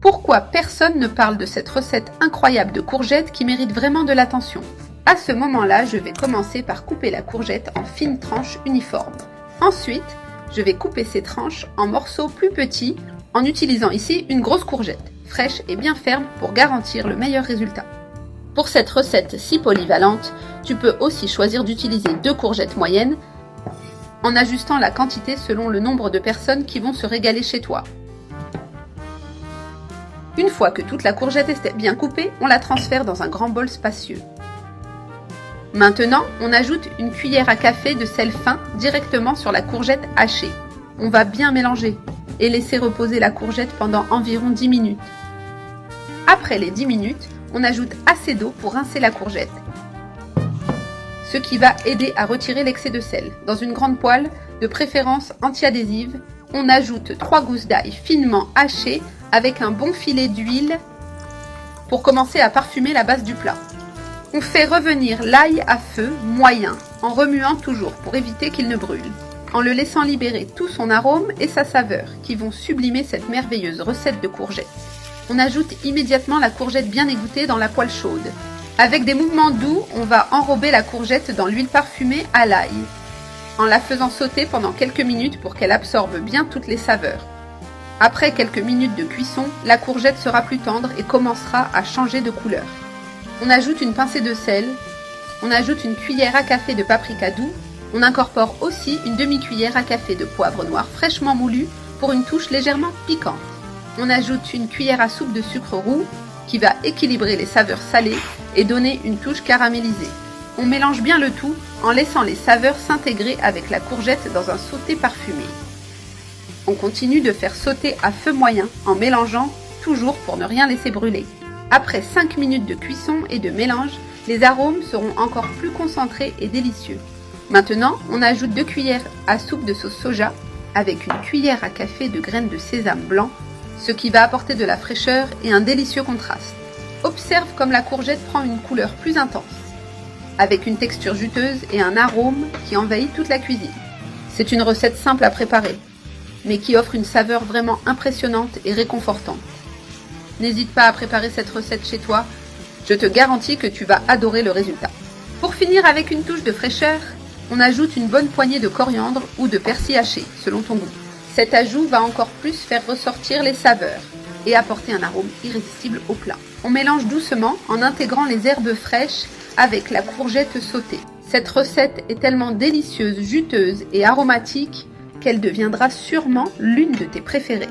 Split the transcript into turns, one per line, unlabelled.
Pourquoi personne ne parle de cette recette incroyable de courgettes qui mérite vraiment de l'attention? À ce moment-là, je vais commencer par couper la courgette en fines tranches uniformes. Ensuite, je vais couper ces tranches en morceaux plus petits en utilisant ici une grosse courgette, fraîche et bien ferme pour garantir le meilleur résultat. Pour cette recette si polyvalente, tu peux aussi choisir d'utiliser 2 courgettes moyennes en ajustant la quantité selon le nombre de personnes qui vont se régaler chez toi. Une fois que toute la courgette est bien coupée, on la transfère dans un grand bol spacieux. Maintenant, on ajoute une cuillère à café de sel fin directement sur la courgette hachée. On va bien mélanger et laisser reposer la courgette pendant environ 10 minutes. Après les 10 minutes, on ajoute assez d'eau pour rincer la courgette, ce qui va aider à retirer l'excès de sel. Dans une grande poêle, de préférence anti-adhésive, on ajoute 3 gousses d'ail finement hachées avec un bon filet d'huile pour commencer à parfumer la base du plat. On fait revenir l'ail à feu moyen en remuant toujours pour éviter qu'il ne brûle, en le laissant libérer tout son arôme et sa saveur qui vont sublimer cette merveilleuse recette de courgettes. On ajoute immédiatement la courgette bien égouttée dans la poêle chaude. Avec des mouvements doux, on va enrober la courgette dans l'huile parfumée à l'ail, en la faisant sauter pendant quelques minutes pour qu'elle absorbe bien toutes les saveurs. Après quelques minutes de cuisson, la courgette sera plus tendre et commencera à changer de couleur. On ajoute une pincée de sel, on ajoute une cuillère à café de paprika doux, on incorpore aussi une demi-cuillère à café de poivre noir fraîchement moulu pour une touche légèrement piquante. On ajoute une cuillère à soupe de sucre roux qui va équilibrer les saveurs salées et donner une touche caramélisée. On mélange bien le tout en laissant les saveurs s'intégrer avec la courgette dans un sauté parfumé. On continue de faire sauter à feu moyen en mélangeant toujours pour ne rien laisser brûler. Après 5 minutes de cuisson et de mélange, les arômes seront encore plus concentrés et délicieux. Maintenant, on ajoute 2 cuillères à soupe de sauce soja avec une cuillère à café de graines de sésame blanc, ce qui va apporter de la fraîcheur et un délicieux contraste. Observe comme la courgette prend une couleur plus intense, avec une texture juteuse et un arôme qui envahit toute la cuisine. C'est une recette simple à préparer, mais qui offre une saveur vraiment impressionnante et réconfortante. N'hésite pas à préparer cette recette chez toi, je te garantis que tu vas adorer le résultat. Pour finir avec une touche de fraîcheur, on ajoute une bonne poignée de coriandre ou de persil haché, selon ton goût. Cet ajout va encore plus faire ressortir les saveurs et apporter un arôme irrésistible au plat. On mélange doucement en intégrant les herbes fraîches avec la courgette sautée. Cette recette est tellement délicieuse, juteuse et aromatique qu'elle deviendra sûrement l'une de tes préférées.